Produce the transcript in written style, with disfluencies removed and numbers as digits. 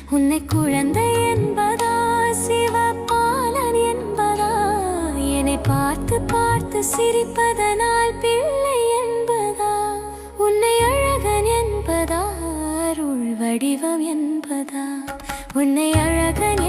உன்னை குழந்தை என்பதா சிவபாலன் என்பதா என்னை பார்த்து பார்த்து சிரிப்பதனால் பிள்ளை என்பதா உன்னை அழகன் என்பதா அருள் வடிவம் என்பதா உன்னை அழகன்